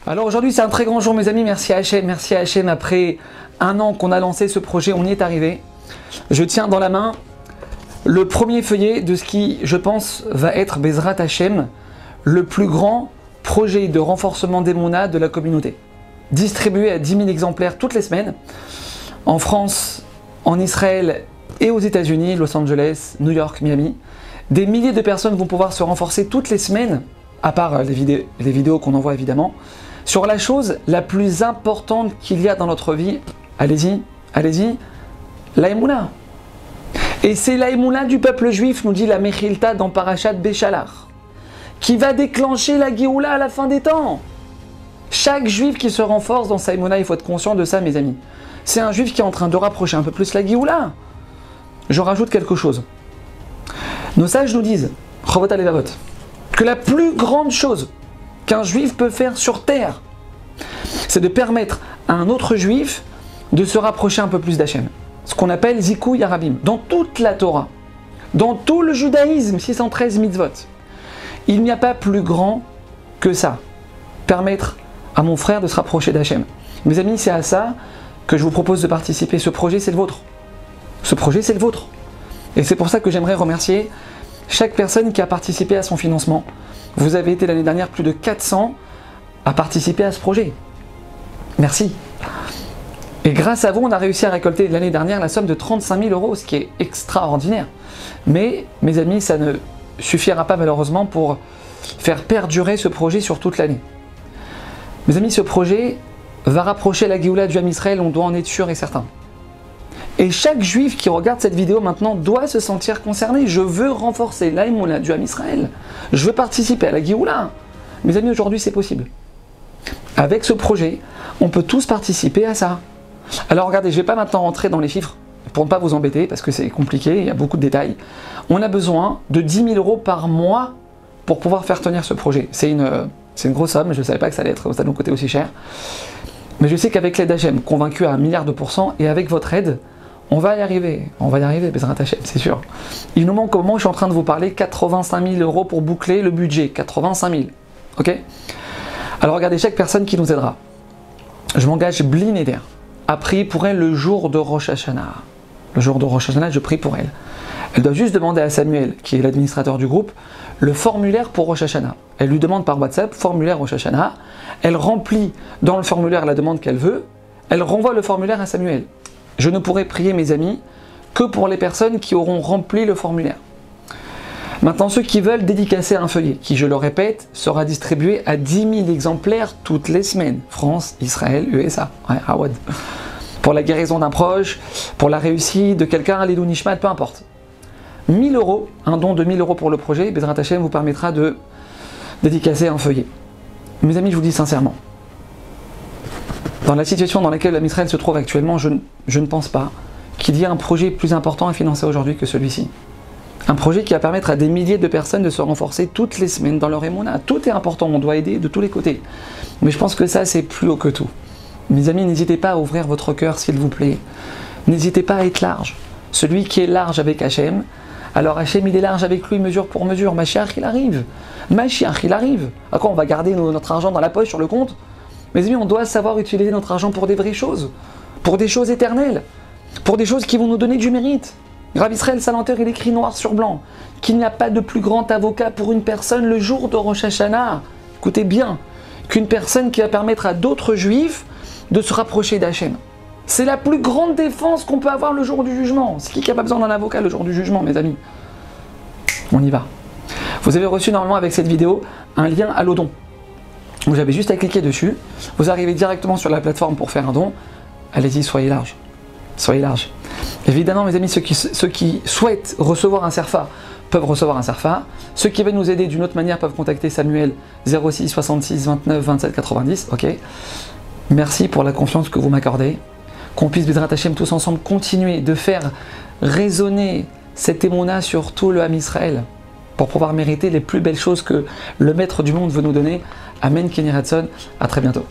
Alors aujourd'hui c'est un très grand jour mes amis, merci à Hachem, après un an qu'on a lancé ce projet, on y est arrivé. Je tiens dans la main le premier feuillet de ce qui, je pense, va être Bezrat Hachem, le plus grand projet de renforcement d'Emouna de la communauté. Distribué à 10 000 exemplaires toutes les semaines, en France, en Israël et aux États-Unis, Los Angeles, New York, Miami. Des milliers de personnes vont pouvoir se renforcer toutes les semaines, à part les vidéos qu'on envoie évidemment, sur la chose la plus importante qu'il y a dans notre vie. Allez-y, allez-y, la Emouna. Et c'est la Emouna du peuple juif, nous dit la Mechilta dans Parashat Béchalar, qui va déclencher la Géoula à la fin des temps. Chaque juif qui se renforce dans sa Emouna, il faut être conscient de ça mes amis. C'est un juif qui est en train de rapprocher un peu plus la Géoula. Je rajoute quelque chose. Nos sages nous disent, Chovot HaLevavot, que la plus grande chose qu'un juif peut faire sur terre, c'est de permettre à un autre juif de se rapprocher un peu plus d'Hachem. Ce qu'on appelle Zikouy Harabim. Dans toute la Torah, dans tout le judaïsme, 613 mitzvot, il n'y a pas plus grand que ça. Permettre à mon frère de se rapprocher d'Hachem. Mes amis, c'est à ça que je vous propose de participer. Ce projet, c'est le vôtre. Ce projet, c'est le vôtre. Et c'est pour ça que j'aimerais remercier chaque personne qui a participé à son financement. Vous avez été l'année dernière plus de 400 à participer à ce projet. Merci. Et grâce à vous, on a réussi à récolter l'année dernière la somme de 35 000 €, ce qui est extraordinaire. Mais, mes amis, ça ne suffira pas malheureusement pour faire perdurer ce projet sur toute l'année. Mes amis, ce projet va rapprocher la Géoula du Ham Israël, on doit en être sûr et certain. Et chaque juif qui regarde cette vidéo maintenant doit se sentir concerné. Je veux renforcer la Emouna du Ham Israël. Je veux participer à la Géoula. Mes amis, aujourd'hui c'est possible. Avec ce projet, on peut tous participer à ça. Alors regardez, je ne vais pas maintenant rentrer dans les chiffres pour ne pas vous embêter parce que c'est compliqué, il y a beaucoup de détails. On a besoin de 10 000 € par mois pour pouvoir faire tenir ce projet. C'est une grosse somme, je ne savais pas que ça allait être ça de mon côté aussi cher. Mais je sais qu'avec l'aide d'Hachem, convaincu à 1 milliard de %, et avec votre aide, on va y arriver, Bezrat Hachem, c'est sûr. Il nous manque au moment où je suis en train de vous parler 85 000 € pour boucler le budget, 85 000, ok? Alors regardez, chaque personne qui nous aidera, je m'engage Bli Neder à prier pour elle le jour de Rosh Hashanah. Le jour de Rosh Hashanah, je prie pour elle. Elle doit juste demander à Samuel, qui est l'administrateur du groupe, le formulaire pour Rosh Hashanah. Elle lui demande par WhatsApp, formulaire Rosh Hashanah, elle remplit dans le formulaire la demande qu'elle veut, elle renvoie le formulaire à Samuel. Je ne pourrai prier mes amis que pour les personnes qui auront rempli le formulaire. Maintenant, ceux qui veulent dédicacer un feuillet, qui, je le répète, sera distribué à 10 000 exemplaires toutes les semaines. France, Israël, USA, ouais, Awad. Pour la guérison d'un proche, pour la réussite de quelqu'un, Alilou Nishmat, peu importe. 1 000 €, un don de 1 000 € pour le projet, Bezrat Hachem vous permettra de dédicacer un feuillet. Mes amis, je vous dis sincèrement, dans la situation dans laquelle l'Am Israël se trouve actuellement, je ne pense pas qu'il y ait un projet plus important à financer aujourd'hui que celui-ci. Un projet qui va permettre à des milliers de personnes de se renforcer toutes les semaines dans leur Emouna. Tout est important, on doit aider de tous les côtés. Mais je pense que ça, c'est plus haut que tout. Mes amis, n'hésitez pas à ouvrir votre cœur, s'il vous plaît. N'hésitez pas à être large. Celui qui est large avec Hachem, alors Hachem, il est large avec lui, mesure pour mesure. Mashiach, il arrive. Mashiach, il arrive. À quoi on va garder notre argent dans la poche, sur le compte? Mes amis, on doit savoir utiliser notre argent pour des vraies choses, pour des choses éternelles, pour des choses qui vont nous donner du mérite. Rav Israël Salanter, il écrit noir sur blanc qu'il n'y a pas de plus grand avocat pour une personne le jour de Rosh Hashanah, écoutez bien, qu'une personne qui va permettre à d'autres juifs de se rapprocher d'Hachem. C'est la plus grande défense qu'on peut avoir le jour du jugement. C'est qui n'a pas besoin d'un avocat le jour du jugement, mes amis? On y va. Vous avez reçu normalement avec cette vidéo un lien à l'Odon. Vous avez juste à cliquer dessus, vous arrivez directement sur la plateforme pour faire un don. Allez-y, soyez large. Soyez large. Évidemment, mes amis, ceux qui souhaitent recevoir un Serfa peuvent recevoir un Serfa. Ceux qui veulent nous aider d'une autre manière peuvent contacter Samuel 06 66 29 27 90. Ok. Merci pour la confiance que vous m'accordez. Qu'on puisse, Bezrat Hachem, tous ensemble continuer de faire résonner cette émouna sur tout le Ham Israël pour pouvoir mériter les plus belles choses que le Maître du monde veut nous donner. Amen, Kenny Ratson. À très bientôt.